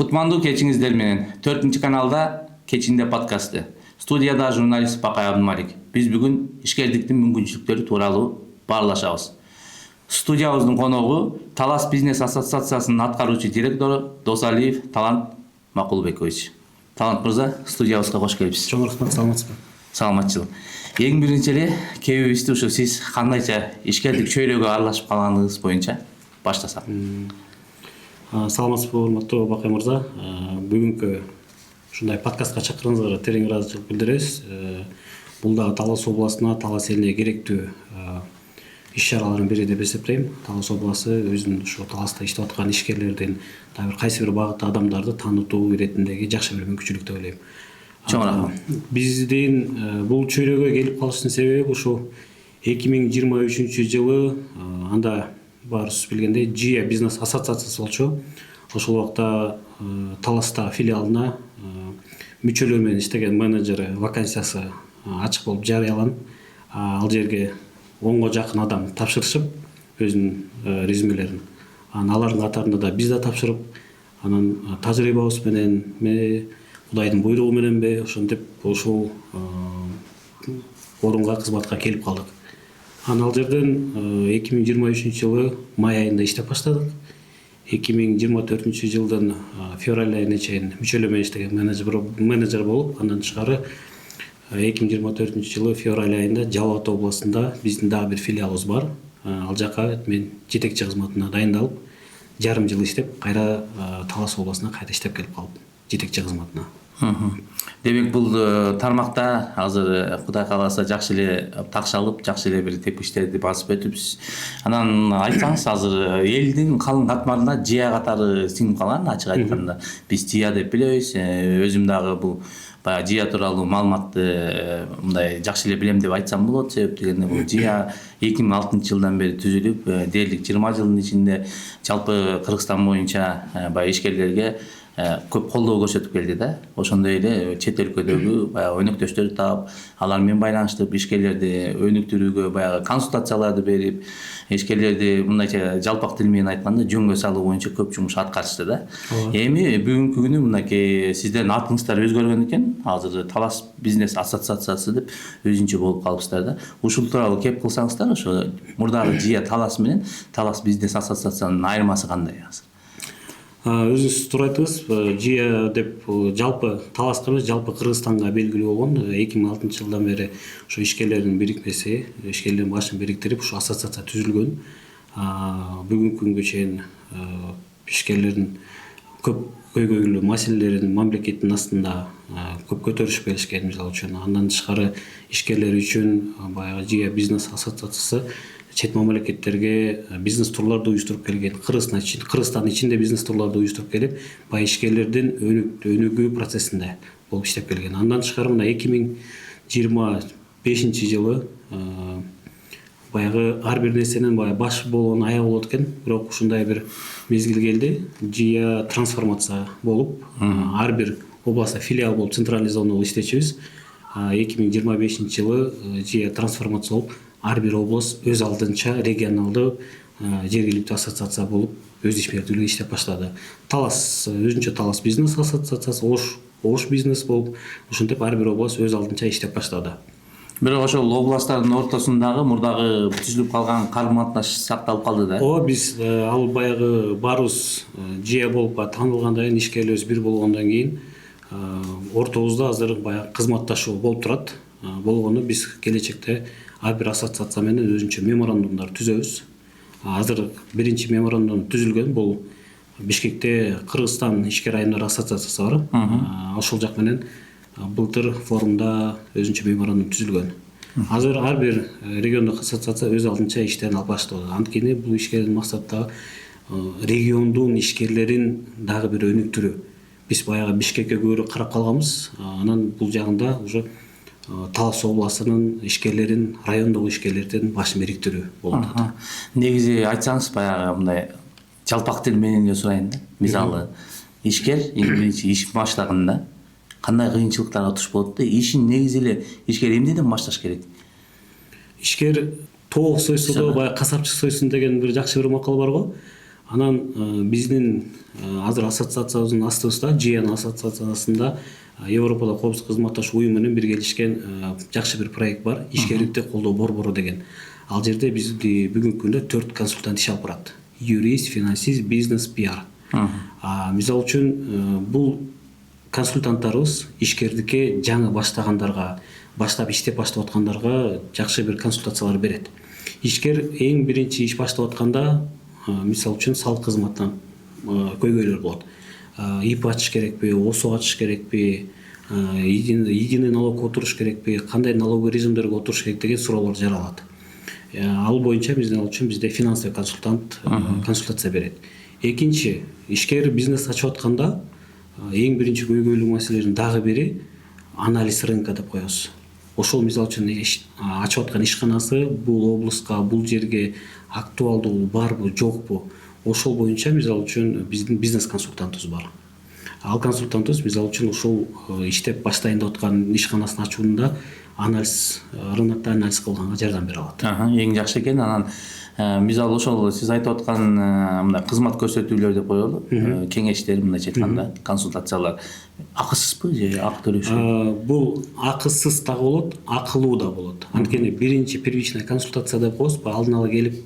Кутмандуу кечиңиздер менен 4 каналда Кечинде подкасты. Студияда журналист Бакай Абдымалик. Биз бүгүн ишкердиктин мүмкүнчүлүктөрү тууралуу баарлашабыз. Студиябыздын коногу Талас бизнес ассоциациясынын аткаруучу директору Досалиев Талант Макулбекович. Талант мырза, студиябызга кош келипсиз. Чоң рахмат, саламатсызбы? Саламатчылык. Эң биринчи эле кебибизди ушу сиз кандайча ишкердик чөйрөгө аралашып калганыңыз боюнча баштасак. Саламатсызбы, урматтуу Бакай мырза. Бүгүнкү ушундай подкастка чакырганыңызга терең ыраазычылык билдиребиз. Бул дагы Талас областына, Талас элине керектүү иш-чаралардын бири деп эсептейм. Талас областы өзүнүн ушу Таласта иштеп аткан ишкерлердин дагы бир кайсы бир багытта адамдарды таанытуу иретиндеги жакшы бир мүмкүнчүлүк деп ойлойм. Чоң рахмат. Биздин бул чөйрөгө келип калыштын себеби ушу 2023 анда баарыбыз билгендей ЖИА бизнес ассоциациясы болчу. Ошол убакта Таласта филиалына мүчөлөр менен иштеген менеджер вакансиясы ачык болуп жарыяланып, ал жерге 10га жакын адам тапшырышып өзүнүн резюмелерин. Алардын катарында да биз да тапшырып, анан тажрыйбабыз менен Кудайдын буйругу мененби ошентип ушул орунга кызматка келип калдык. Ал жерден 2023 май айында иштеп баштадык. 2024 жылдын февраль айына чейин мүчөлөр менен иштеген менеджер болуп, андан тышкары 2024 жылы февраль айында Жалал Абад областында биздин дагы бир филиалыбыз бар. Ал жака мен жетекчи кызматына дайындалып, жарым жыл иштеп, кайра Талас областына кайра иштеп келип калдым, жетекчи кызматына. Демек бул тармакта азыр Кудай кааласа жакшы эле такшалып, жакшы эле бир тепкичтерди басып өтүпсүз. Анан айтсаңыз, азыр элдин калың катмарына ЖИА катары сиңип калган, ачык айтканда. Биз ЖИА деп билебиз. Өзүм дагы бул баягы ЖИА тууралуу маалыматты мындай жакшы эле билем деп айтсам болот. Себеп дегенде бул ЖИА 2006 жылдан бери түзүлүп, дээрлик 20 жылдын ичинде жалпы Кыргызстан боюнча баягы ишкерлерге көп колдоо көрсөтүп келди да. Ошондой эле чет өлкөдөгү баягы өнөктөштөрдү таап, алар менен байланыштырып ишкерлерди өнүктүрүүгө баягы консультацияларды берип, ишкерлерди мындайча жалпак тил менен айтканда жөнгө салуу боюнча көп жумуш аткарышты да. Эми бүгүнкү күнү мынакей сиздердин атыңыздар өзгөргөн экен. Азыр Талас бизнес ассоциациясы деп өзүнчө болуп калыпсыздар да. Ушул тууралуу кеп кылсаңыздар, ошо мурдагы ЖИА Талас менен Талас бизнес ассоциациясынын айырмасы кандай азыр? Өзүңүз туура айттыңыз. ЖИА деп жалпы Таласка эмес, жалпы Кыргызстанга белгилүү болгон. 2006 жылдан бери ошо ишкерлердин бирикмеси, ишкерлердин башын бириктирип ушу ассоциация түзүлгөн. Бүгүнкү күнгө чейин ишкерлердин көп көйгөйлүү маселелерин мамлекеттин астында көп көтөрүшүп келишкен, мисалы үчүн. Андан тышкары ишкерлер үчүн баягы ЖИА бизнес ассоциациясы чет мамлекеттерге бизнес турларды уюштуруп келген, Кыргызстан ичинде бизнес турларды уюштуруп келип, баягы ишкерлердин өнүгүү процессинде болуп иштеп келген. Андан тышкары мына 2025 жылы баягы ар бир нерсенин баягы баш болгон аяк болот экен, бирок ушундай бир мезгил келди. ЖИА трансформация болуп, ар бир областта филиал болуп централизованный иштечүбүз. 2025 жылы ЖИА трансформация болуп, ар бир область өз алдынча регионалдуу жергиликтүү ассоциация болуп, өз ишмердүүлүгү иштеп баштады. Талас өзүнчө Талас бизнес ассоциациясы, Ош бизнес болуп, ошентип ар бир область өз алдынча иштеп баштады. Бирок ошол областтардын ортосундагы мурдагы түзүлүп калган карым-катнаш сакталып калды да. Биз ал баягы баарыбыз ЖИА болуп таанылгандан кийин, ишкерлерибиз бир болгондон кийин ортобузда азыр баягы кызматташуу болуп турат. Болгону биз келечекте ар бир ассоциация менен өзүнчө меморандумдар түзөбүз. Азыр биринчи меморандум түзүлгөн. Бул Бишкекте Кыргызстан ишкер айымдар ассоциациясы бар. Ошол жак менен былтыр форумда өзүнчө меморандум түзүлгөн. Азыр ар бир региондук ассоциация өз алдынча иштерин алып баштады. Анткени бул ишкердин максаты региондун ишкерлерин дагы бир өнүктүрүү. Биз баягы Бишкекке көбүрөөк карап калганбыз. Анан бул жагында уже Талас областынын ишкерлерин, райондогу ишкерлердин башын бириктирүү болуп атат. Негизи айтсаңыз, баягы мындай жалпак тил менен эле сурайын да. Мисалы, ишкер эң биринчи иш баштаганда кандай кыйынчылыктарга туш болот да? Ишин негизи эле ишкер эмнеден башташ керек? Ишкер тоок сойсо да баягы касапчы сойсун деген бир жакшы бир макал бар го. Анан биздин азыр ассоциациябыздын астыбызда ЖИАН ассоциациясында Европада коопсуздук кызматташуу уюму менен биргелешкен жакшы бир проект бар. Ишкерликти колдоо борбору деген. Ал жерде бизди бүгүнкү күндө 4 консультант иш алып барат. Юрист, финансист, бизнес, пиар. Мисалы үчүн бул консультанттарыбыз ишкердикке жаңы баштагандарга, баштап иштеп баштап аткандарга жакшы бир консультациялар берет. Ишкер эң биринчи иш баштап атканда, мисалы үчүн салык кызматынан көйгөйлөр болот. ИП ачыш керекпи, ОСО ачыш керекпи, единый налог отуруш керекпи, кандай налоговый режимдерге отуруш керек деген суроолор жаралат. Ал боюнча бизде финансовый консультант консультация берет. Экинчи, ишкер бизнес ачып атканда эң биринчи көйгөйлүү маселелердин дагы бири анализ рынка деп коебуз. Ошол мисалы үчүн ачып аткан ишканасы бул облуска, бул жерге актуалдуу барбы, жокпу? Ошол боюнча мисалы үчүн биздин бизнес консультантыбыз бар. Ал консультантыбыз мисалы үчүн ушул иштеп баштайын деп аткан ишканасын ачууда анализ, рынокто анализ кылганга жардам бере алат. Эң жакшы экен. Анан мисалы ошол сиз айтып аткан мындай кызмат көрсөтүүлөр деп коелу, кеңештер мындайча айтканда, консультациялар акысызбы же акы төлөшпөйбү? Бул акысыз да болот, акылуу да болот. Анткени биринчи первичная консультация деп коебуз, алдын ала келип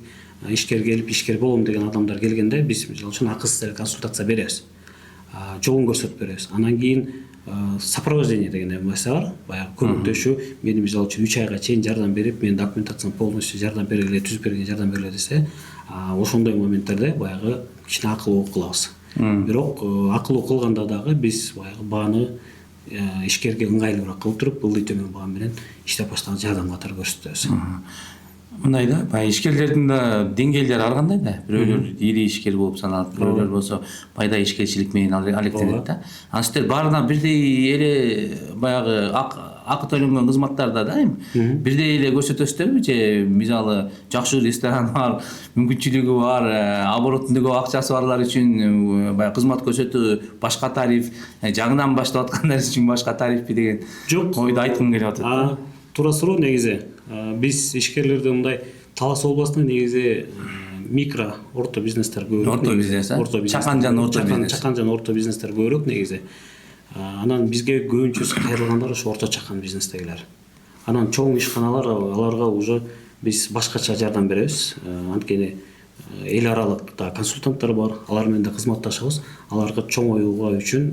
ишкер болом деген адамдар келгенде биз мисалы үчүн акысыз консультация беребиз. Жолун көрсөтүп беребиз. Анан кийин сопровождение деген нерсе бар. Баягы көмөктөшүү, мени мисалы үчүн 3 айга чейин жардам берип, менин документациям полностью жардам бергиле, түзүп бергиле, жардам бергиле десе, ошондой моменттерде баягы кичине акылуу кылабыз. Бирок акылуу кылганда дагы биз баягы бааны ишкерге ыңгайлуураак кылып туруп, ылдый төмөн баа менен иштеп баштаган жардам катары көрсөтөбүз. Мындай да, баягы ишкерлердин да деңгээлдери ар кандай да. Бирөөлөр ири ишкер болуп саналат, бирөөлөр болсо пайда ишкерчилик менен алектенет да. Анан сиздер баарына бирдей эле баягы акы төлөнгөн кызматтарда да бирдей эле көрсөтөсүздөрбү же мисалы жакшы ресторан бар, мүмкүнчүлүгү бар, оборотунда көп акчасы барлар үчүн баягы кызмат көрсөтүү башка тариф, жаңыдан баштап аткандар үчүн башка тарифпи деген ойду айткым келип атат. Туура суроо негизи. Биз ишкерлерде мындай Талас областында негизи микро, орто бизнестер көбүрөөк. Орто бизнес, чакан жана орто бизнес. Чакан жана орто бизнестер көбүрөөк негизи. Анан бизге көбүнчөсү кайрылгандар ошо орто чакан бизнестегилер. Анан чоң ишканалар аларга уже биз башкача жардам беребиз. Анткени эл аралыкта консультанттар бар, алар менен да кызматташабыз. Аларга чоңоюуга үчүн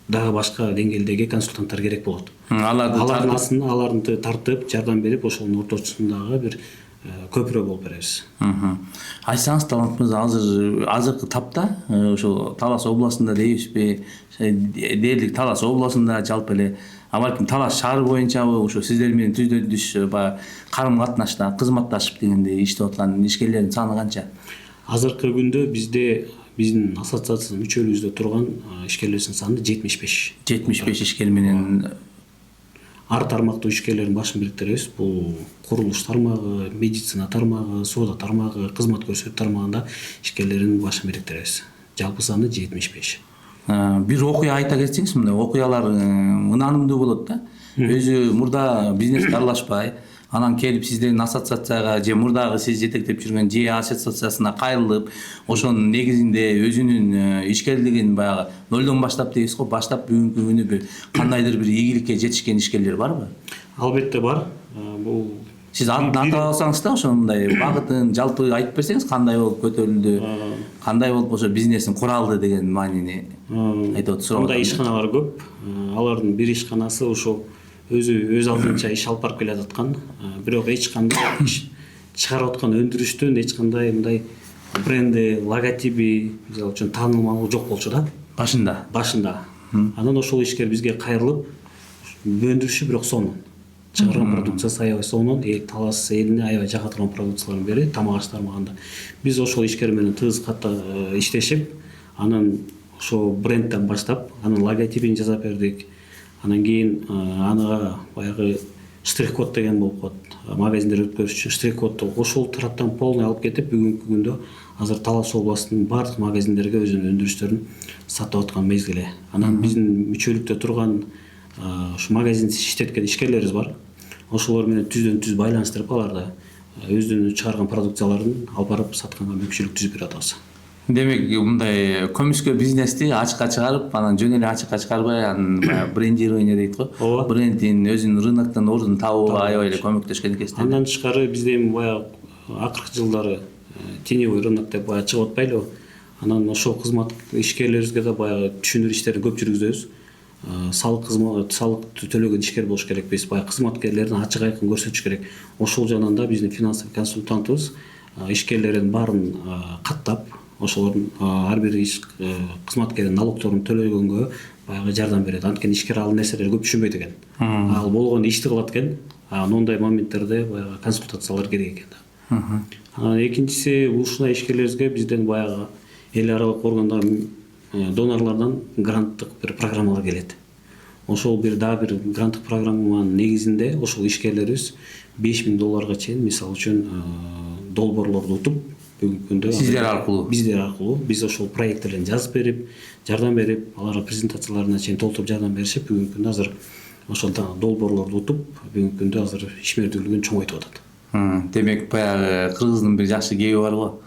дагы башка деңгээлдеги консультанттар керек болот. Алардын астына аларды тартып, жардам берип, ошонун ортосундагы бир көпүрө болуп беребиз. Айтсаңыз талантыбыз азыркы тапта ошо Талас областында дейбизби? Дээрлик Талас областында жалпы эле балким Талас шаары боюнчабы ошо сиздер менен түздөн түз карым катнашта, кызматташып дегендей иштеп аткан ишкерлердин саны канча? Азыркы күндө биздин ассоциациянын мүчөлүгүбүздө турган ишкерлердин саны 75. 75 ишкер менен ар тармактуу ишкерлердин башын бириктиребиз. Бул курулуш тармагы, медицина тармагы, соода тармагы, кызмат көрсөтүү тармагында ишкерлердин башын бириктиребиз. Жалпы саны 75. Бир окуя айта кетсеңиз, мындай окуялар ынанымдуу болот да. Өзү мурда бизнеске аралашпай, анан келип сиздердин ассоциацияга же мурдагы сиз жетектеп жүргөн ЖИА ассоциациясына кайрылып, ошонун негизинде өзүнүн ишкерлигин баягы нолдон баштап дейбиз го, баштап бүгүнкү күнү бир кандайдыр бир ийгиликке жетишкен ишкерлер барбы? Албетте бар. Бул сиз атын атап алсаңыз да, ошондой багытын жалпы айтып берсеңиз, кандай болуп көтөрүлдү, кандай болуп ошо бизнесин куралды деген маанини айтып сурап атам. Мындай ишканалар көп. Алардын бир ишканасы ошо өз алдынча иш алып барып келе жаткан. Бирок эч кандай чыгарып аткан өндүрүштөн эч кандай мындай бренди, логотиби, мисалы үчүн таанылмалуу жок болчу да. Башында. Анан ошол ишкер бизге кайрылып, өндүрүшү бирок сонун. Чыгарган продукциясы аябай сонун, Талас элине аябай жака турган продукцияларын берет, тамак аш тармагында. Биз ошол ишкер менен тыгыз катта иштешип, анан ошо брендтен баштап, анын логотипин жасап бердик. Анан кийин ага баягы штрих-код деген болуп калат. Магазиндер өткөрүш үчүн штрих-кодду ошол тараптан полный алып кетип, бүгүнкү күндө азыр Талас областынын бардык магазиндерге өзүнүн өндүрүштөрүн сатып аткан мезгили. Анан биздин мүчөлүктө турган ушу магазин иштеткен ишкерлерибиз бар. Ошолор менен түздөн түз байланыштырып аларды өздөрүнүн чыгарган продукцияларын алып барып сатканга мүмкүнчүлүк түзүп берип атабыз. Демек мындай көмүскө бизнести ачыкка чыгарып, анан жөн эле ачыкка чыгарбай, анан баягы брендирование дейт го. Ооба. Брендин өзүнүн рыноктон ордун табууга аябай эле көмөктөшкөн экенсиз. Андан тышкары бизде эми баягы акыркы жылдары теневой рынок деп баягы чыгып атпайлыбы? Анан ошол кызмат ишкерлерибизге да баягы түшүндүрүү иштерин көп жүргүзөбүз. Салык төлөгөн ишкер болуш керекпиз. Баягы кызматкерлердин ачык айкын көрсөтүш керек. Ошол жанынан да биздин финансовый консультантыбыз ишкерлердин баарын каттап, ошолордун ар бир кызматкердин налогторун төлөгөнгө баягы жардам берет. Анткени ишкер ал нерселерди көп түшүнбөйт экен. Ал болгондо ишти кылат экен. Мондай моменттерде баягы консультациялар керек экен. Экинчиси, ушундай ишкерлерибизге бизден баягы эл аралык органдар, донорлордон гранттык бир программалар келет. Ошол бир гранттык программанын негизинде ошол ишкерлерибиз $5000 чейин, мисалы үчүн, долбоорлорду утуп, бүгүнкү күндө биздер аркылуу биз ошол проекттерин жазып берип, жардам берип, аларга презентацияларына чейин толтуруп жардам беришип, бүгүнкү күндө азыр ошол долбоорлорду утуп, бүгүнкү күндө азыр ишмердүүлүгүн чоңойтуп атат. Демек баягы кыргыздын бир жакшы кеби бар го.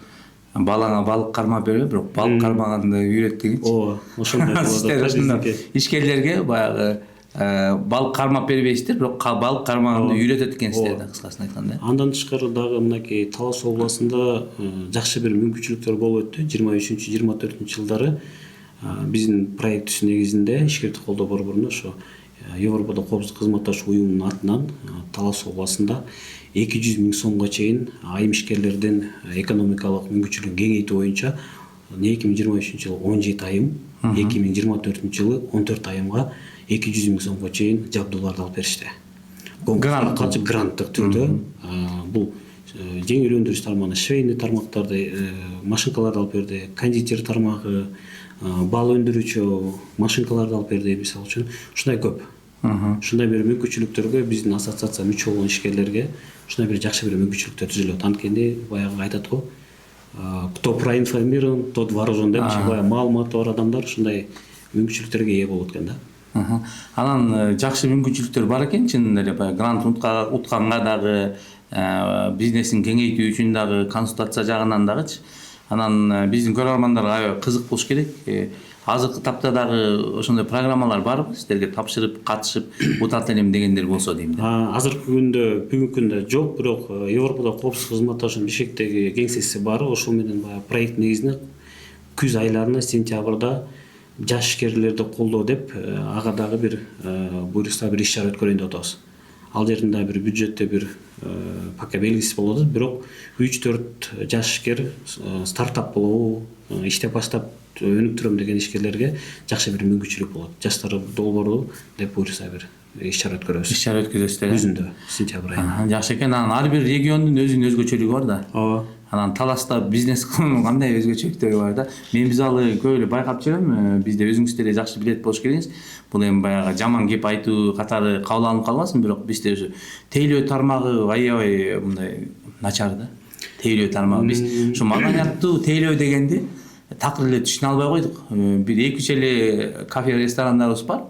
Балаңа балык кармап бербе, бирок балык кармаганды үйрөт дегенчи. Ооба, ошондой болот. Ишкерлерге баягы балык кармап бербейсиздер, бирок балык кармаганды үйрөтөт экенсиздер да, кыскасын айтканда. Андан тышкары дагы мынакей Талас областында жакшы бир мүмкүнчүлүктөр болуп өттү. 23-24 жылдары биздин проектибиздин негизинде ишкерди колдоо борборунда ошо Европада коопсуздук кызматташуу уюмунун атынан Талас областында 200 000 сомго чейин айым ишкерлердин экономикалык мүмкүнчүлүгүн кеңейтүү боюнча 2023 жылы 17 айым, 2024 жылы 14 айымга 200 000 сомго чейин жабдууларды алып беришти. Гранттык түрдө бул жеңил өндүрүш тармагына швейный тармактарды, машинкаларды алып берди, кондитер тармагы, бал өндүрүүчү машинкаларды алып берди, мисалы үчүн. Ушундай көп. Ушундай бир мүмкүнчүлүктөргө биздин ассоциация мүчө болгон ишкерлерге ушундай бир жакшы бир мүмкүнчүлүктөр түзүлөт. Анткени баягы айтат го, кто проинформирован, тот вооружен деп, баягы маалыматы бар адамдар ушундай мүмкүнчүлүктөргө ээ болот экен да. Анан жакшы мүмкүнчүлүктөр бар экен, чынында эле баягы грант утканга дагы, бизнесин кеңейтүү үчүн дагы, консультация жагынан дагычы. Анан биздин көрөрмандарга аябай кызык болуш керек. Азыркы тапта дагы ошондой программалар барбы? Сиздерге тапшырып, катышып, утат элем дегендер болсо дейм да. Азыркы күндө, бүгүнкү күндө жок, бирок Европада коопсуздук кызматташуунун Бишкектеги кеңсеси бар. Ошол менен баягы проект негизинде күз айларында, сентябрда жаш ишкерлерди колдоо деп, ага дагы бир буюрса бир иш чара өткөрөйүн деп атабыз. Ал жеринде бир бюджетте бир пока белгисиз болот, бирок 3-4 жаш ишкер стартап болобу, иштеп баштап өнүктүрөм деген ишкерлерге жакшы бир мүмкүнчүлүк болот. Жаштар долбоору деп буюрса бир иш чара өткөрөбүз. Иш чара өткөзөсүздөр. Күзүндө, сентябрь айында. Жакшы экен. Анан ар бир региондун өзүнүн өзгөчөлүгү бар да. Ооба. Анан Таласта бизнес кылуунун кандай өзгөчөлүктөрү бар да. Мен мисалы көп эле байкап жүрөм, бизде өзүңүз деле жакшы билет болуш керексиз. Бул эми баягы жаман кеп айтуу катары кабыл алынып калбасын, бирок бизде ушу тейлөө тармагы аябай мындай начар да. Тейлөө тармагы. Биз ушу маданияттуу тейлөө дегенди такыр эле түшүнө албай койдук. Бир 2-3 эле кафе, ресторандарыбыз бар.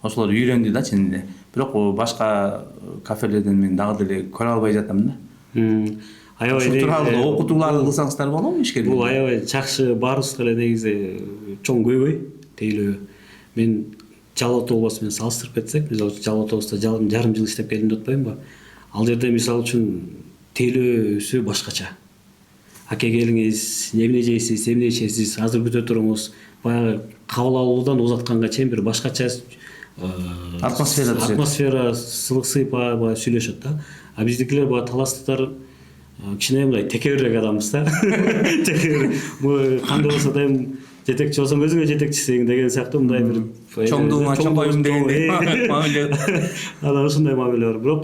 Ошолор үйрөндү да чынында. Бирок башка кафелерден мен дагы деле көрө албай жатам да. Аябай эле окутууларды кылсаңыздар болобу ишкерлер? Бул аябай жакшы, баарыбызга эле негизи чоң көйгөй тейлөө. Мен Жалал Ата областу менен салыштырып кетсек, мисалы үчүн Жалал Ата областта жарым жыл иштеп келдим деп атпаймынбы? Ал жерде мисалы үчүн тейлөөсү башкача. Аке келиңиз, эмне жейсиз, эмне ичесиз, азыр күтө туруңуз, баягы кабыл алуудан узатканга чейин бир башкача атмосфера сылык сыйпай сүйлөшөт да. А биздикилер баягы таластыктар кичине мындай текебирээк адамбыз да. Кандай болсо да эми жетекчи болсоң өзүңө жетекчисиң деген сыяктуу мындай бир чоңдугуңа чоңойум дегендей мамиле. Анан ошондой мамиле бар. Бирок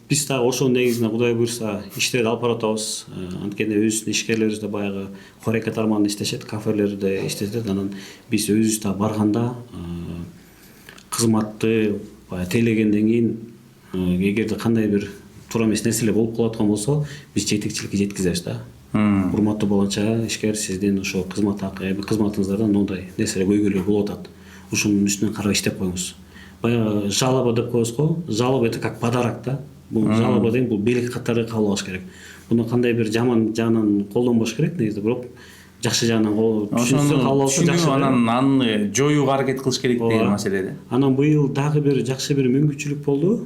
биз дагы ошонун негизинде Кудай буйрса иштерди алып баратабыз. Анткени өзүбүздүн ишкерлерибиз да баягы хорека тармагында иштешет, кафелерде иштешет. Анан биз өзүбүз да барганда кызматты баягы тейлегенден кийин эгерде кандай бир туура эмес нерселер болуп калаткан болсо, биз жетекчиликке жеткизебиз да. Урматтуу баланча ишкер, сиздин ошо кызматыңыздардан мындай нерселер көйгөйлөр болуп атат. Ушунун үстүнөн карап иштеп коюңуз. Баягы жалоба деп коебуз го. Жалоба это как подарок да. Бул жалоба деген бул белек катары кабыл алыш керек. Муну кандай бир жаман жагынан колдонбош керек негизи, бирок жакшы жагынан түшүнсө ошону кабыл алса түшүнүп жакшы. анан аны жоюуга аракет кылыш керек деген Ооба. маселеде. Анан быйыл дагы бир жакшы бир мүмкүнчүлүк болду.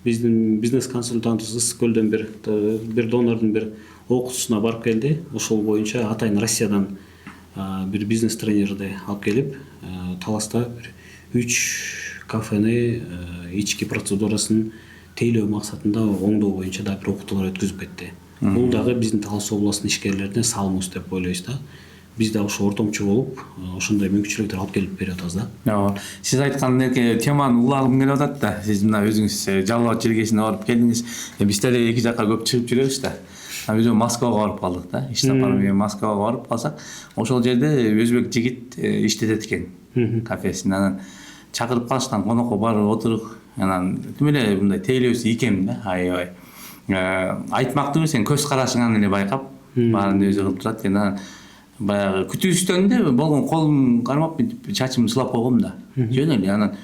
Биздин бизнес консультантыбыз Ысык көлдөн бир донордун бир окуусуна барып келди. Ошол боюнча атайын Россиядан бир бизнес тренерди алып келип, Таласта 3 кафени ички процедурасын тейлөө максатында оңдоо боюнча да бир окутуулар өткүзүп кетти. Бул дагы биздин Талас областынын ишкерлерине салымыбыз деп ойлойбуз да. Биз да ошо ортомчу болуп, ошондой мүмкүнчүлүктөр алып келип берип атабыз да. Ооба. Сиз айткан теманы улагым келип атат да. Сиз мына өзүңүз Жалал Чергесине барып келдиңиз. Биз деле эки жакка көп чыгып жүрөбүз да. Биз Москвага барып калдык да. Иш сапары менен Москвага барып калсак, ошол жерде өзбек жигит иштетет экен кафесин. Анан чакырып калышкан, конокко барып отуруп, анан тим эле мындай тейлөөсү икем да. Аябай. Айтмактуу сен көз карашыңан эле байкап, баарын өзү кылып турат экен. Анан баягы күтүүстөн эле болгон колум кармап чачымды сылап койгом да. Жөн эле анан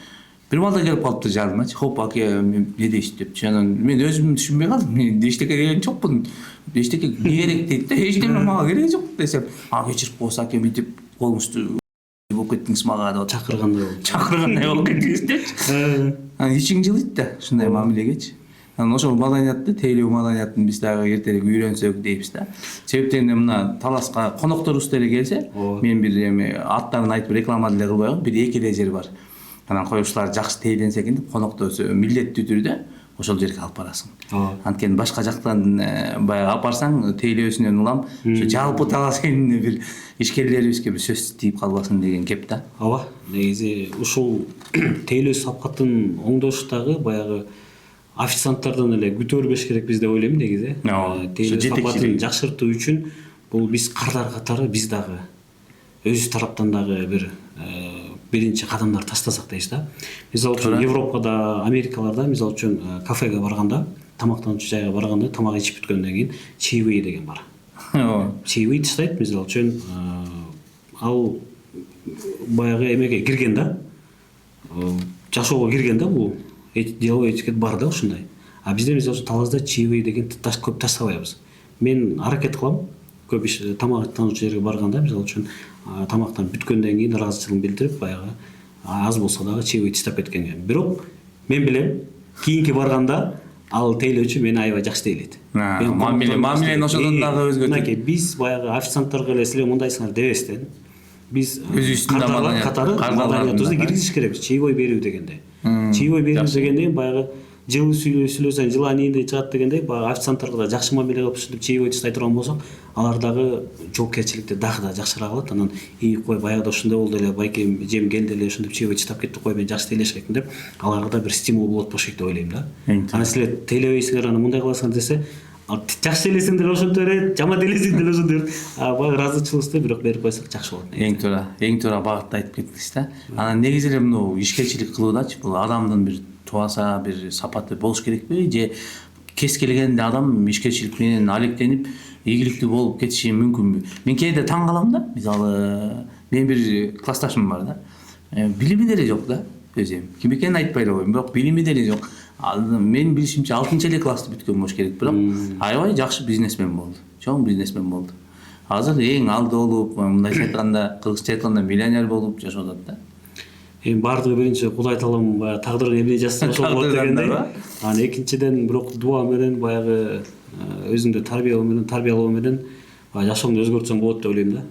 бир балда келип калыптыр жардымачы. Хоп, аке, мен не дейсиз депчи. Анан мен өзүм түшүнбөй калдым. Мен эчтеке келген жокмун. Эчтеке не керек дейт да. Эчтеке мага кереги жок десем, кечирип коесуз аке, мынтип колуңузду болуп кеттиңиз мага деп чакыргандай болуп кеттиңиз депчи. Анан ичиң жылыйт да ушундай мамилегечи. Анан ошол маданиятты, тейлөө маданиятын биз дагы эртерээк үйрөнсөк дейбиз да. Себептен мына Таласка конокторубуз деле келсе, мен бир эми аттарын айтып реклама деле кылбай коеюн, бир эки эле жер бар. Анан коюучулар жакшы тейленсе экен деп конокторсу милдеттүү түрдө ошол жерге алып барасың. Анткени башка жактан баягы алып барсаң тейлөөсүнөн улам ошо жалпы Талас элине бир ишкерлерибизге бир сөз тийип калбасын деген кеп да. Ооба, негизи ушул тейлөө сапкатын оңдоштагы баягы официанттардан эле күтө бербеш керек деп ойлойм негизи. Тейлөө сапатын жакшыртуу үчүн бул биз кардар катары биз дагы өз тараптан дагы бир биринчи кадамдар таштасак дейбиз да. Мисалы үчүн Европада, Америкаларда мисалы үчүн кафеге барганда, тамактануучу жайга барганда тамак ичип бүткөндөн кийин чаевые деген бар. Чаевые таштайт, мисалы үчүн ал баягы эмеге кирген да. Жашоого кирген да бул. Деловой этикет бар да ушундай. А бизде мисалы үчүн Талазда чаевые деген көп таштабайбыз. Мен аракет кылам, көп тамактануучу жерге барганда, мисалы үчүн тамактан бүткөндөн кийин ыраазычылыгын билдирип, баягы аз болсо дагы чаевые таштап кеткенге. Бирок мен билем, кийинки барганда ал тейлөөчү мени аябай жакшы тейлейт. Мамилени ошодон дагы өзгөртөт. Мынакей биз баягы официанттарга эле силер мындайсыңар дебестен, биз кардарлар катары маданиятыбызды киргизиш керекпиз. Чаевой берүү дегенде. Чаевой берүү дегенде баягы жылы сүйлөсөң жылы анийинде чыгат дегендей, баягы официанттарга да жакшы мамиле кылып ушинтип чаевой таштай турган болсок, алар дагы жоопкерчиликти дагы да жакшыраак алат. Анан кой баягыда ушундай болду эле, байкем жем келди эле ушинтип чаевой таштап кетти, кой мен жакшы тейлешекмин деп, аларга да бир стимул болот болчу деп ойлойм да. Анан силер тейлебейсиңер, анан мындай кыласыңар десе, жакшы тейлесеңдер ошентип берет, жаман тейлесеңдер ошентип берет. Баягы ыраазычылыкты бирок берип койсок жакшы болот. Эң туура багытта айтып кеттиңиз да. Анан негизи эле мына ишкерчилик кылуудачы бул адамдын бир туаса бир сапаты болуш керекпи же кез келген адам ишкерчилик менен алектенип ийгиликтүү болуп кетиши мүмкүнбү? Мен кээде таң калам да. Мисалы мен бир классташым бар да. Билими деле жок да өзүм. Ким экенин айтпай эле коеюн, бирок билими деле жок. Мен билишимче 6-эле классты бүткөн болуш керек, бирок аябай жакшы бизнесмен болду. Чоң бизнесмен болду. Азыр эң алды болуп, мындайча айтканда, кыргызча айтканда миллионер болуп жашап атат да. Эми баардыгы биринчи Кудай таалам тагдырын эмне жазса ошол болот дегендей. Анан экинчиден бирок дуа менен баягы өзүңдү тарбиялоо менен жашооңду өзгөртсөң болот деп ойлойм да.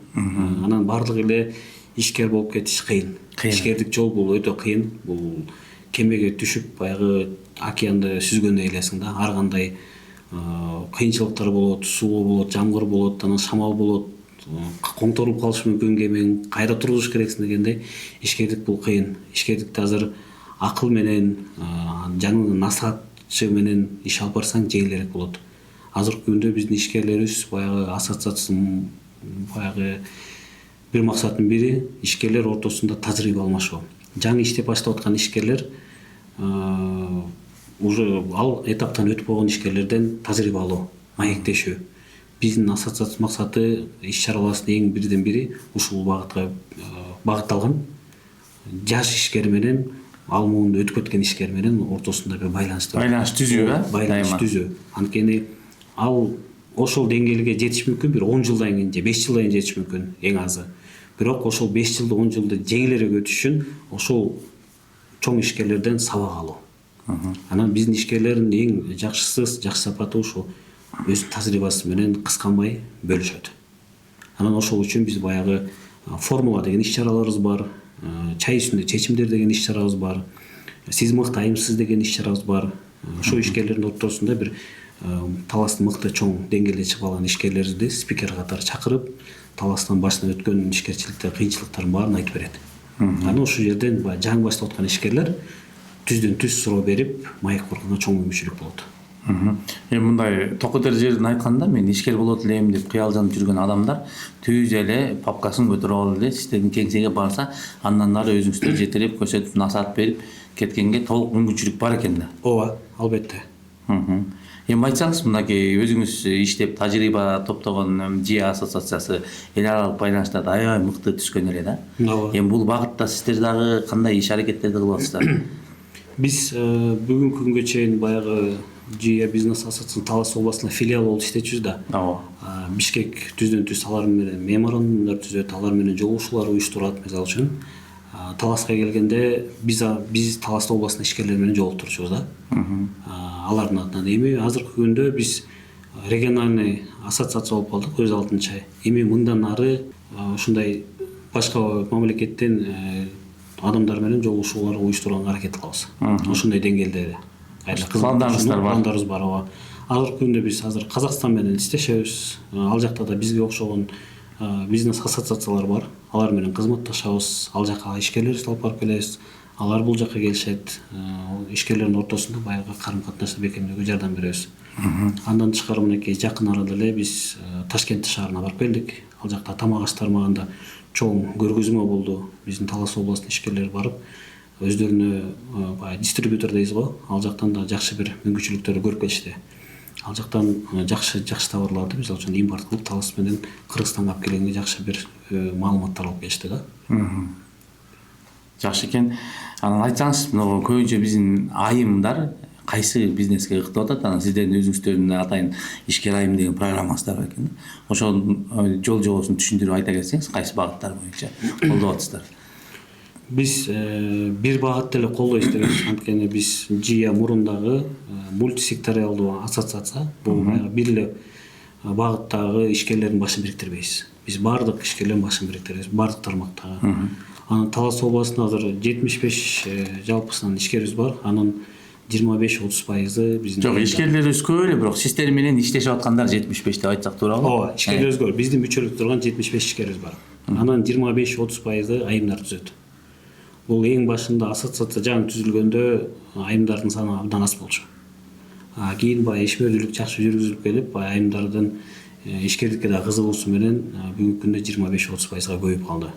Анан баардыгы эле ишкер болуп кетиш кыйын. Ишкердик жол бул өтө кыйын. Бул кемеге түшүп баягы океанды сүзгөндөй элесиң да. Ар кандай кыйынчылыктар болот, суу болот, жамгыр болот, анан шамал болот. Коңторуп калыш мүмкүн кемең, кайра тургузуш керексиң дегендей. Ишкердик бул кыйын. Ишкердикти азыр акыл менен, жаныңдын насаатчы менен иш алып барсаң жеңилирээк болот. Азыркы күндө биздин ишкерлерибиз баягы ассоциациянын баягы бир максатынын бири ишкерлер ортосунда тажрыйба алмашуу. Жаңы иштеп баштап аткан ишкерлер уже ал этаптан өтүп болгон ишкерлерден тажрыйба алуу, маектешүү. Биздин ассоциация максаты иш-чараларыбыздын эң бирден бири ушул багытка багытталган. Жаш ишкер менен ал муунду өтүп кеткен ишкер менен ортосунда бир байланыш түзүү, байланыш түзүү. Анткени ал ошол деңгээлге жетиш мүмкүн, бир 10 жылдан кийин же 5 жылдан кийин жетиш мүмкүн эң азы. Бирок ошол 5 жылды 10 жылды жеңилирээк өтүш үчүн ошол чоң ишкерлерден сабак алуу. Анан биздин ишкерлердин эң жакшы сапаты ушул өз тажрыйбасы менен кысканбай бөлүшөт. Анан ошол үчүн биз баягы формула деген иш-чараларыбыз бар, чай үстүндө чечимдер деген иш-чарабыз бар, сиз мыктаймсыз деген иш-чарабыз бар. Ошол ишкерлердин ортосунда бир таластын мыкты чоң деңгээлде чыгып алган ишкерлерди спикер катары чакырып, таластан башынан өткөн ишкерчиликте кыйынчылыктардын баарын айтып берет. Анан ошол жерден жаңы баштап аткан ишкерлер түздөн түз суроо берип, маек курганга чоң мүмкүнчүлүк болот. Эми мындай токотер жерин айтканда мен ишкер болот элем деп кыялданып жүргөн адамдар түз эле папкасын көтөрүп алып эле сиздердин кеңсеге барса, андан ары өзүңүздөр жетелеп көрсөтүп насаат берип кеткенге толук мүмкүнчүлүк бар экен да. Ооба, албетте. Эми айтсаңыз, мынакей өзүңүз иштеп тажрыйба топтогон ЖИА ассоциациясы эл аралык байланыштарда аябай мыкты түскөн эле да. Эми бул багытта сиздер дагы кандай иш аракеттерди кылып атасыздар? Биз бүгүнкү күнгө чейин баягы ЖИА бизнес ассоциациясынын Талас областында филиал болуп иштечүбүз да. Бишкек түздөн түз алар менен меморандумдар түзөт, алар менен жолугушуулар уюштурат. Мисалы үчүн Таласка келгенде биз Талас областынын ишкерлери менен жолуктурчубуз да. Алардын атынан эми азыркы күндө биз региональный ассоциация болуп калдык өз алдынча. Эми мындан ары ушундай башка мамлекеттен адамдар менен жолугушуулар уюштурганга аракет кылабыз. Ошондой деңгээлде пландарыбыз бар. Азыркы күндө биз азыр Казакстан менен иштешебиз. Ал жакта да бизге окшогон бизнес ассоциациялар бар. Алар менен кызматташабыз. Ал жака ишкерлерибизди алып барып келебиз. Алар бул жака келишет. Ишкерлердин ортосунда баягы карым-катнашты бекемдөөгө жардам беребиз. Андан тышкары мынакей жакын арада эле биз Ташкент шаарына барып келдик. Ал жакта тамак аш тармагында чоң көргөзмө болду. Биздин Талас областынын ишкерлери барып, өздөрүнө баягы дистрибьютор дейбиз го. Ал жактан да жакшы бир мүмкүнчүлүктөрдү көрүп келишти. Ал жактан жакшы товарларды мисалы үчүн импорт кылып Талас менен Кыргызстанга алып келгенге жакшы бир маалыматтар алып келишти да. Жакшы экен. Анан айтсаңыз, көбүнчө биздин айымдар кайсы бизнеске ыктап атат? Анан сиздердин өзүңүздөрдүн атайын ишкер айым деген программаңыздар бар экен. Ошонун жол жобосун түшүндүрүп айта кетсеңиз, кайсы багыттар боюнча колдоп атасыздар? Биз бир багытты эле колдойбуз деген. Анткени биз ЖИА мурундагы мультисекториалдуу ассоциация. Бул бир эле багыттагы ишкерлердин башын бириктирбейбиз. Биз бардык ишкерлердин башын бириктиребиз, бардык тармактагы. Анан Талас областында азыр 75 жалпысынан ишкерибиз бар. Анын 25-30% биздин. Жок, ишкерлерибиз көп эле, бирок сиздер менен иштешип аткандар 75 деп айтсак туурабы? Ооба, ишкерлерибиз көп. Биздин мүчөлүк турган 75 ишкерибиз бар. Анан 25-30% айымдар түзөт. Бул эң башында ассоциация жаңы түзүлгөндө айымдардын саны абдан аз болчу. Кийин баягы ишмердүүлүк жакшы жүргүзүлүп келип, айымдардын ишкердикке да кызыгуусу менен бүгүнкү күндө 25-30%га көбөйүп калды.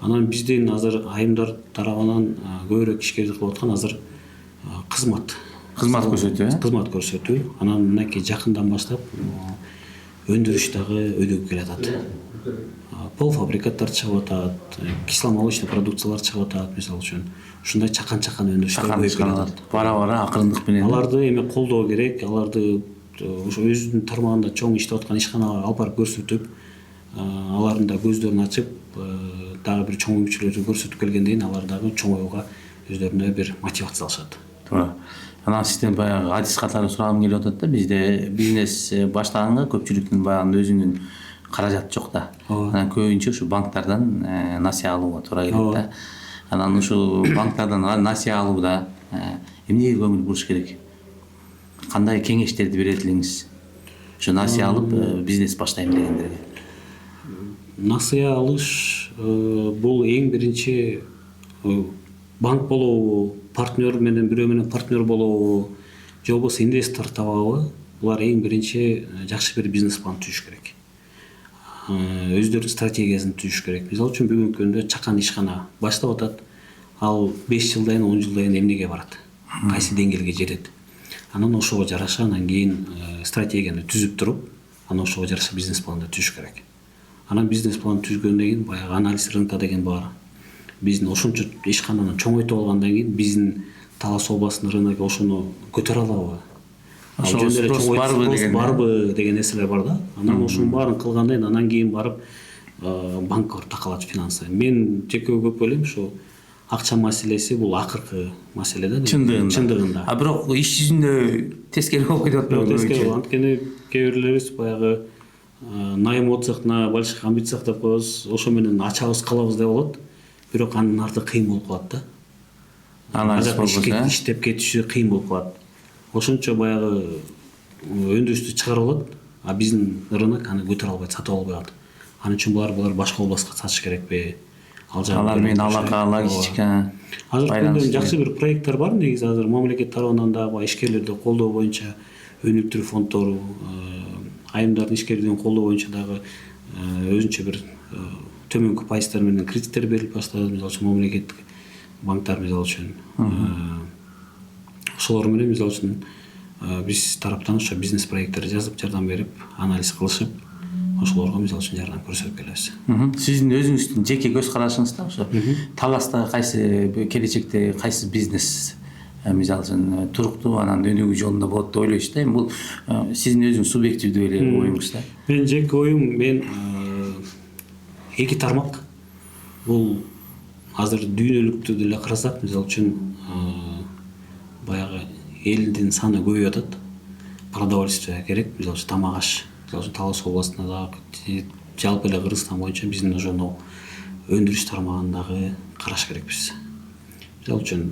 Анан биздин азыр айымдар тарабынан көбүрөөк ишкердик кылып аткан азыр кызмат көрсөтүү. Кызмат көрсөтүү. Анан мынакей жакындан баштап өндүрүш дагы өйдөгүп келатат. Полуфабрикаттар чыгып атат, кисломолочный продукциялар чыгып атат, мисалы үчүн. Ушундай чакан өндүрүштөр көбөйүп келатат. Бара-бара акырындык менен. Аларды эми колдоо керек, аларды ошо өзүнүн тармагында чоң иштеп аткан ишканаларга алып барып көрсөтүп, алардын да көздөрүн ачып, дагы бир чоң мүмкүнчүлүктөрдү көрсөтүп келгенден кийин алар дагы чоңоюуга өздөрүнө бир мотивация алышат. Туура. Анан сизден баягы адис катары сурагым келип атат да, бизде бизнес баштаганга көпчүлүктүн баягы өзүнүн каражаты жок да. Анан көбүнчө ушу банктардан насыя алууга туура келет да. Анан ушу банктардан насыя алууда эмнеге көңүл буруш керек? Кандай кеңештерди берет элеңиз? Ушу насыя алып бизнес баштайм дегендерге. Насыя алыш бул эң биринчи банк болобу, партнер менен бирөө менен партнер болобу, же болбосо инвестор табабы? Булар эң биринчи жакшы бир бизнес план түзүш керек. Өздөрүнүн стратегиясын түзүш керек. Мисалы үчүн бүгүнкү күндө чакан ишкана баштап атат. Ал 5 жылдан 10 жылдан эмнеге барат? Кайсы деңгээлге жетет? Анан ошого жараша анан кийин стратегияны түзүп туруп, анан ошого жараша бизнес планды түзүш керек. Анан бизнес план түзгөндөн кийин баягы анализ рынка деген бар. Биздин ошончо ишкананы чоңойтуп алгандан кийин биздин Талас областынын рыногу ошону көтөрө алабы? Ошо спрос барбы деген нерселер бар да. Анан ошонун баарын кылгандан кийин анан кийин барып банкка такалат финансы. Мен жеке көп ойлойм ушу акча маселеси бул акыркы маселе да. Чындыгында. А бирок иш жүзүндө тескери болуп кетип атпайбы? Тескери болот. Анткени кээ бирлерибиз баягы найым отсак на больших амбициях деп коебуз. Ошо менен ачабыз калабыз деп болот. Бирок анын арты кыйын болуп калат да. Анализ болбосо, иштеп кетиши кыйын болуп калат. Ошончо баягы өндүрүштү чыгарып алат, а биздин рынок аны көтөрө албайт, сатып албай калат. Анын үчүн булар башка областка сатыш керекпи? Алар менен алака логистика. Азыркы күндө жакшы бир проекттер бар, негизи азыр мамлекет тарабынан да ишкерлерди колдоо боюнча өнүктүрүү фонддору, айымдардын ишкерлигин колдоо боюнча дагы өзүнчө бир төмөнкү пайыздар менен кредиттер берилип баштады, мисалы үчүн мамлекеттик банктар мисалы үчүн. Ошолор менен мисалы үчүн биз тараптан ошо бизнес проекттер жазып, жардам берип, анализ кылышып, ошолорго мисалы үчүн жардам көрсөтүп келебиз. Сиздин өзүңүздүн жеке көз карашыңызда ошо Таласта кайсы келечекте кайсы бизнес мисалы үчүн туруктуу анан өнүгүү жолунда болот деп ойлойсуз да? Бул сиздин өзүңүз субъективдүү эле оюңуз да? Мен жеке оюм, мен эки тармак. Бул азыр дүйнөлүктү деле карасак, мисалы үчүн баягы элдин саны көбөйүп атат. Продовольствие керек, мисалы үчүн тамак аш. Мисалы үчүн Талас областында дагы жалпы эле Кыргызстан боюнча биздин ошону өндүрүш тармагын дагы караш керекпиз. Мисалы үчүн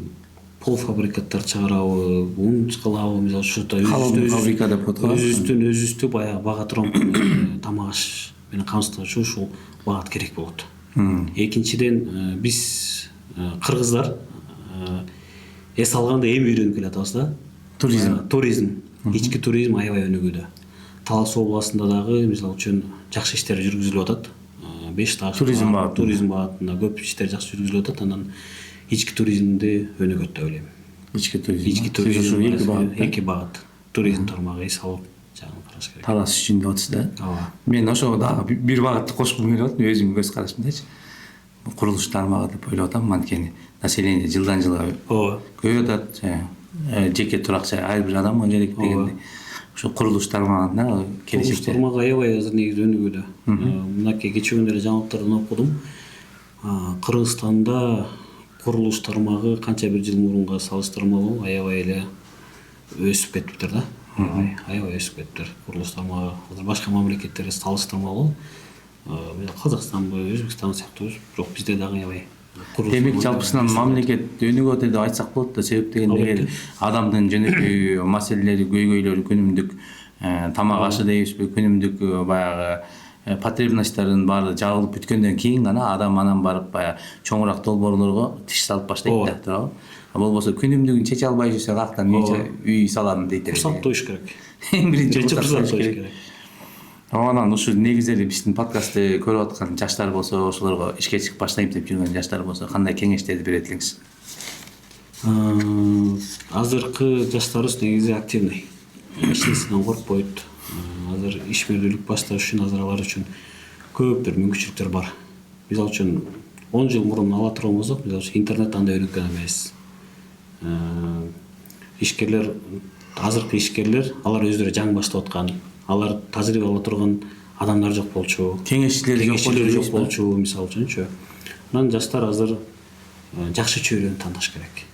полуфабрикаттар чыгарабы, ун кылабы, мисалы үчүн фабрика деп коет. Өзүбүздү баягы бага турган тамак аш менен камсыздоо ушул багат керек болот. Экинчиден биз кыргыздар эс алганда эми үйрөнүп келатабыз да. Туризм, ички туризм аябай өнүгүүдө. Талас областында дагы мисалы үчүн жакшы иштер жүргүзүлүп атат. Бешташ туризм багатында көп иштер жакшы жүргүзүлүп атат. Анан ички туризмди өнүгөт деп ойлойм. Ички туризм эки багат. Туризм тармагы эс алып жагын караш керек. Талас үчүн деп атасыз да? Ооба. Мен ошого дагы бир багатты кошкум келип атат, өзүмдүн көз карашымдачы. Курулуш тармагы деп ойлоп атам, анткени население жылдан жылга көбөйүп атат. Жеке турак жай ар бир адамга керек дегендей. Ошо курулуш тармагында келечекте тармагы аябай азыр негизи өнүгүүдө. Мынакей кечээ күндө эле жаңылыктардан окудум. Кыргызстанда курулуш тармагы канча бир жыл мурунга салыштырмалуу аябай эле өсүп кетиптир да. Аябай өсүп кетиптир. Курулуш тармагы азыр башка мамлекеттерге салыштырмалуу. Казакстанбы, Өзбекстан сыяктуу, бирок бизде дагы аябай. Демек жалпысынан мамлекет өнүгүп атат деп айтсак болот да, себеп дегенде адамдын жөнөкөй маселелери, көйгөйлөрү күнүмдүк тамак ашы дейбизби, күнүмдүк баягы потребностьтардын баары жабылып бүткөндөн кийин гана адам анан барып баягы чоңураак долбоорлорго тиш салып баштайт да, туурабы? Болбосо күнүмдүгүн чече албай жүрсө каяктан үй салам дейт эле. Курсак тоюш керек. Эң биринчи курсак тоюш керек. Анан ушу негизи эле биздин подкастты көрүп аткан жаштар болсо, ошолорго ишке чыгып баштайм деп жүргөн жаштар болсо, кандай кеңештерди берет элеңиз? Азыркы жаштарыбыз негизи активный. Эчнесинен коркпойт. Азыр ишмердүүлүк башташ үчүн азыр алар үчүн көп бир мүмкүнчүлүктөр бар. Мисалы үчүн 10 жыл мурун ала турган болсок, мисалы үчүн интернет андай өнүккөн эмес. Ишкерлер, азыркы ишкерлер, алар өздөрү жаңы баштап аткан. Алар тажрыйба ала турган адамдар жок болчу. Кеңешчилер жок болчу, мисалы үчүнчү. Анан жаштар азыр жакшы чөйрөнү тандаш керек.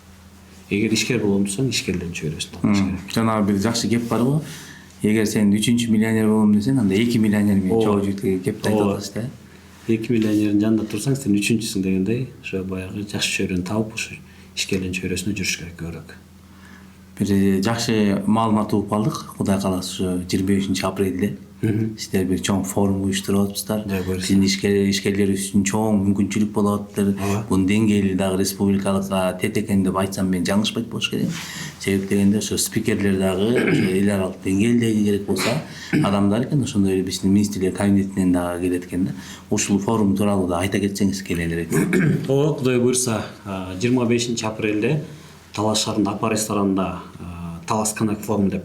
Эгер ишкер болом десең, ишкерлердин чөйрөсүн тандаш керек. Жана бир жакшы кеп барбы? Эгер сен 3-чү миллионер болом десең, анда 2 миллионер менен чогуу жигитке кеп айтып атасыз да. 2 миллионердин жанында турсаң, сен 3-чүсүң дегендей, ошо баягы жакшы чөйрөнү таап, ошо ишкерлердин чөйрөсүнө жүрүш керек көбүрөөк. Бир жакшы маалымат угуп алдык. Кудай кааласа, 25 апрелде сиздер бир чоң форум уюштуруп атыпсыздар. Биздин ишкерлер үчүн чоң мүмкүнчүлүк болуп атыптыр. Бунун деңгээли дагы республикалык тет экен деп айтсам мен жаңылышпайт болуш керек. Себеп дегенде ошо спикерлер дагы эл аралык деңгээлдеги керек болсо адамдар экен, ошондой эле биздин министрлер кабинетинен дагы келет экен да. Ушул форум тууралуу да айта кетсеңиз келелерек. Ооба, Кудай буйрса, 25 апрелде Талас шаарында Апа ресторанында Талас Канак форум деп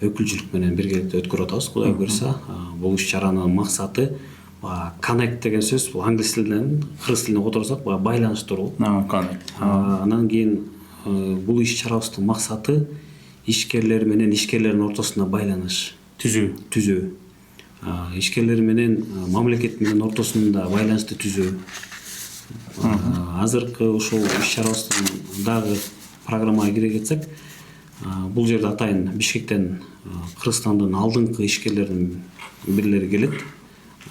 өкүлчүлүк менен биргеликте өткөрүп атабыз. Кудай буйрса, бул иш-чаранын максаты connect деген сөз, бул англис тилинен кыргыз тилине которсак, байланыштыруу. Connect. Анан кийин бул иш-чарабыздын максаты ишкерлер менен ишкерлердин ортосунда байланыш түзүү, ишкерлер менен мамлекет менен ортосунда байланышты түзүү. Азыркы ушул иш-чарабыздын дагы программага кире кетсек, бул жерде атайын Бишкектен Кыргызстандын алдыңкы ишкерлердин бирлери келет,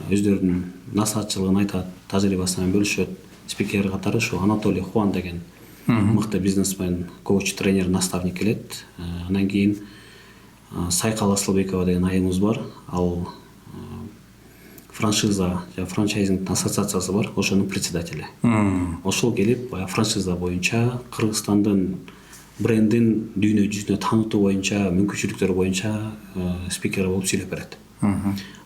өздөрүнүн насаатчылыгын айтат, тажрыйбасын бөлүшөт. Спикер катары ушу Анатолий Хуан деген мыкты бизнесмен, коуч, тренер, наставник келет. Анан кийин Сайкал Асылбекова деген айымыз бар. Ал франшиза же франчайзинг ассоциациясы бар, ошонун председатели. Ошол келип, франшиза боюнча Кыргызстандын брендин дүйнө жүзүнө таанытуу боюнча, мүмкүнчүлүктөр боюнча спикер болуп сүйлөп берет.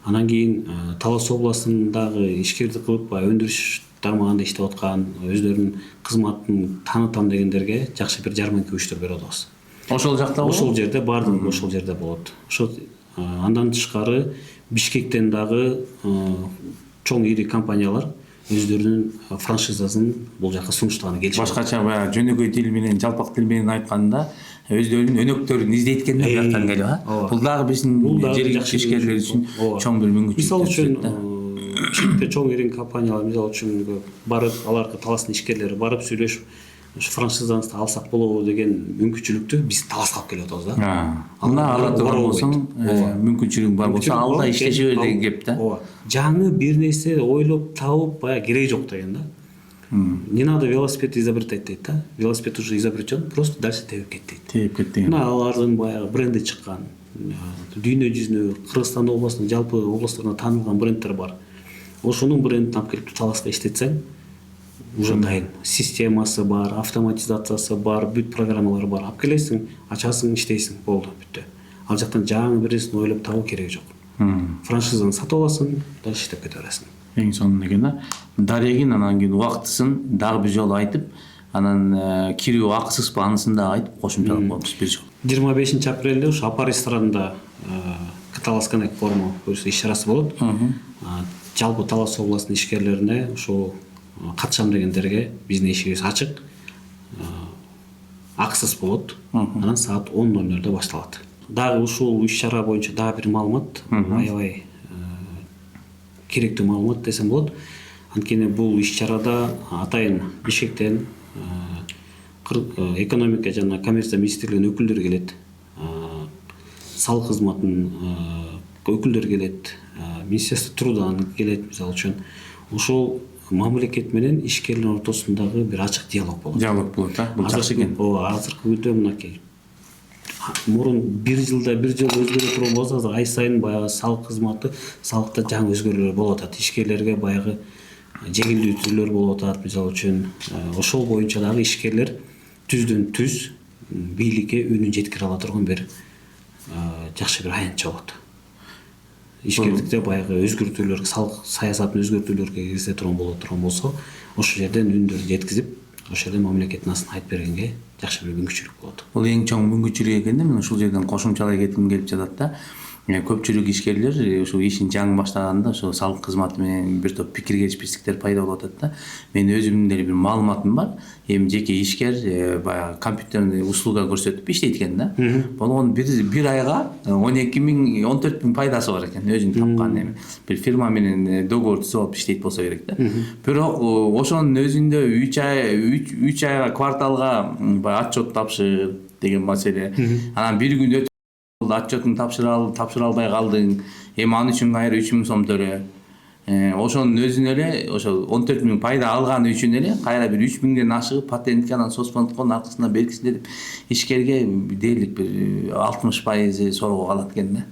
Анан кийин Талас областындагы ишкердик кылып, өндүрүш тармагында иштеп аткан, өздөрүнүн кызматын таанытам дегендерге жакшы бир жарманка күчтөр берип атабыз. Ошол жакта ошол жерде бардыгы ошол жерде болот. Ошо андан тышкары Бишкектен дагы чоң ири компаниялар өздөрүнүн франшизасын бул жака сунуштаганы келишет. Башкача баягы жөнөкөй тил менен, жалпак тил менен айтканда, өздөрүнүн өнөктөрүн издейт экен да бияктан келип, Бул дагы биздин жергиликтүү ишкерлер үчүн чоң бир мүмкүнчүлүк. Мисалы үчүн Бишкекте чоң ири компаниялар, мисалы үчүн барып, аларга Таластын ишкерлери барып сүйлөшүп, франшизаңызды алсак болобу деген мүмкүнчүлүктү биз Таласка алып келип атабыз да. Анда ала турган болсоң, мүмкүнчүлүгүң бар болсо, алда иштеше бер деген кеп да. Жаңы бир нерсе ойлоп табып, баягы кереги жок деген да. Не надо велосипед изобретать дейт да. Велосипед уже изобретен, просто дальше тебип кет дейт. Тебип кет деген. Алардын баягы бренди чыккан. Дүйнө жүзүнө, Кыргызстан областынын жалпы областтарына таанылган брендтер бар. Ошонун брендин алып келип Таласка иштетсең, уже дайын. Системасы бар, автоматизациясы бар, бүт программалары бар. Алып келесиң, ачасың, иштейсиң, болду, бүттү. Ал жактан жаңы бир нерсени ойлоп табуу кереги жок. Франшизаны сатып аласың, дальше иштеп кете бересиң. Эң сонун экен да. Дарегин анан кийин убактысын дагы бир жолу айтып, анан кирүү акысызбы анысын дагы айтып кошумчалап коебуз бир жолу. 25 апрелде ушу Апар ресторанында Талас Коннект форуму иш-чарасы болот. Жалпы Талас областынын ишкерлерине ушу катышам дегендерге биздин эшигибиз ачык. Акысыз болот. Анан саат 10:00 башталат. Дагы ушул иш-чара боюнча дагы бир маалымат, аябай керектүү маалымат десем болот. Анткени бул иш-чарада атайын Бишкектен экономика жана коммерция министрлигинин өкүлдөрү келет. Салык кызматынын өкүлдөрү келет. Министерство трудан келет, мисалы үчүн. Ошол мамлекет менен ишкерлер ортосундагы бир ачык диалог болот. Диалог болот, бул жакшы экен. Азыркы күндө мынакей. Мурун бир жылда бир жолу өзгөрө турган болсо, азыр ай сайын баягы салык кызматы, салыкта жаңы өзгөрүүлөр болуп атат. Ишкерлерге баягы жеңилдетүүлөр болуп атат, мисалы үчүн. Ошол боюнча дагы ишкерлер түздөн түз бийликке үнүн жеткире ала турган бир жакшы бир аянтча болот. Ишкерликте баягы өзгөртүүлөр, салык саясатын өзгөртүүлөргө киргизе турган болсо, ошол жерден үндөрү жеткизип, ошол жерден мамлекеттин астына айтып бергенге жакшы бир мүмкүнчүлүк болот. Бул эң чоң мүмкүнчүлүк экен да, мен ушул жерден кошумчалай кетким келип жатат да. Көпчүлүк ишкерлер ушул ишин жаңы баштаганда ошо салык кызматы менен бир топ пикир келишпестиктер пайда болуп атат да. Мен өзүмдүн деле бир маалыматым бар. Эми жеке ишкер баягы компьютерде услуга көрсөтүп иштейт экен да. Болгону бир айга 14 миң пайдасы бар экен, өзүнүн тапкан эми. Бир фирма менен договор түзүп алып иштейт болсо керек да. Бирок ошонун өзүндө 3 айга кварталга баягы отчет тапшыр деген маселе. Анан бир күн өтүп отчетун тапшыра албай калдың, эми аны үчүн кайра 3 миң сом төлө. Ошонун өзүнө эле ошо 14 миң пайда алганы үчүн эле кайра бир 3 миңден ашыгып патентке анан соцфондкон аркысынан бергисин деп ишкерге дээрлик бир 60% сорого калат экен да.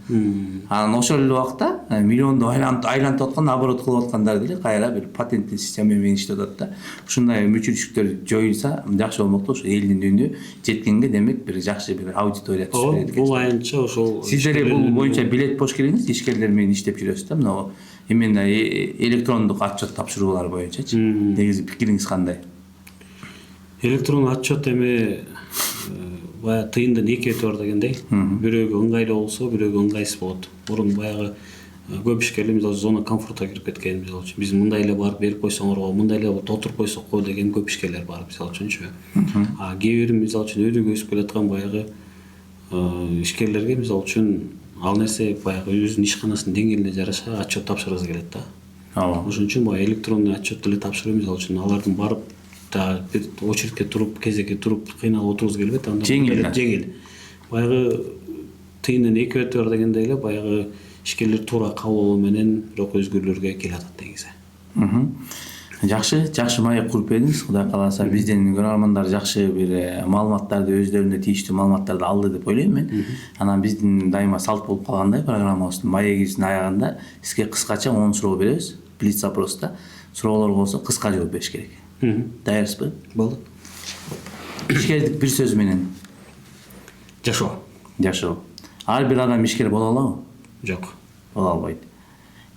Анан ошол эле убакта миллионду айлантып аткан, оборот кылып аткандар деле кайра бир патенттик система менен иштеп атат да. Ушундай мүмкүнчүлүктөр жоюлса жакшы болмок да. Ошо элдин үнү жеткенге демек бир жакшы бир аудитория түшүп берет экен. Бул аянтча ошол сиздер бул боюнча билет бош келиңиз, ишкерлер менен иштеп жүрөсүз да. Мына именно электрондук отчет тапшыруулар боюнчачы. Негизи пикириңиз кандай? Электрондук отчет эми баягы тыйындын эки бети бар дегендей. Бирөөгө ыңгайлуу болсо, бирөөгө ыңгайсыз болот. Мурун баягы көп ишкерлер мисалы зона комфортко кирип кеткен, мисалы үчүн биз мындай эле барып берип койсоңорго, мындай эле отуруп койсок го деген көп ишкерлер бар, мисалы үчүнчү. Кээ бир мисалы үчүн өйдөгө өсүп келаткан баягы ишкерлерге мисалы үчүн ал нерсе баягы өзүнүн ишканасынын деңгээлине жараша отчет тапшыргысы келет да. ооба. Ошон үчүн баягы электронный отчет деле тапшыруу мисалы үчүн алардын барып бир очередке туруп, кезекке туруп кыйналып отургусу келбейт. Анда жеңил. Баягы тыйынын 2 өтө бар дегендей эле баягы ишкерлер туура кабыл алуу менен бирок өзгөрүүлөргө келе атат негизи. Жакшы маек куруп бердиңиз. Кудай кааласа биздин көрөрмандар жакшы бир маалыматтарды, өздөрүнө тийиштүү маалыматтарды алды деп ойлойм мен. Анан биздин дайыма салт болуп калгандай программабыздын маегибиздин аягында сизге кыскача 10 суроо беребиз. Блиц опроста суроолор болсо кыска жооп бериш керек. Даярсызбы? Болду. Ишкердик бир сөз менен. Жашоо. Ар бир адам ишкер боло алабы? Жок. Боло албайт.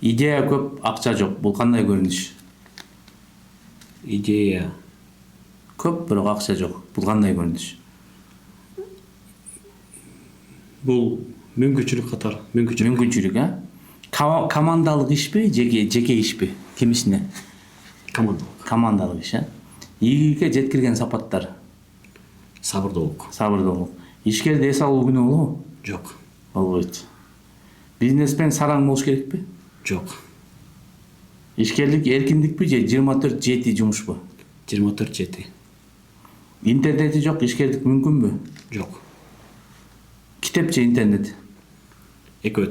Идея көп, акча жок. Бул кандай көрүнүш? Идея Көп, бирок акча жок. Бул кандай көрүнүш? бул мүмкүнчүлүк катары. Мүмкүнчүлүк, командалык ишпи, жеке ишпи? Кимисине? Командалык иш, ийгиликке жеткирген сапаттар. Сабырдуулук. Ишкерде эс алуу күнөө болобу? Жок. Болбойт. Бизнесмен сараң болуш керекпи? Жок. Ишкерлик эркиндикпи же 24/7 жумушпу? 24/7. Интернети жок, ишкерлик мүмкүнбү? Жок. Китеп же интернет? Экөө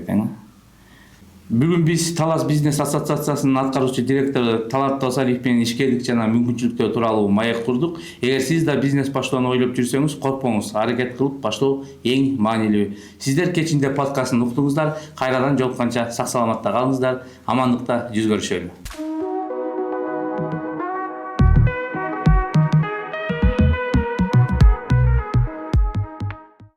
тең. Бүгүн биз Талас бизнес ассоциациясынын аткаруучу директору Талат Досалиев менен ишкерлик жана мүмкүнчүлүктөр тууралуу маек курдук. Эгер сиз да бизнес баштоону ойлоп жүрсөңүз, коркпоңуз, аракет кылып баштоо эң маанилүү. Сиздер кечинде подкастын уктуңуздар, кайрадан жолукканча сак саламатта калыңыздар, амандыкта жүз көрүшөлү.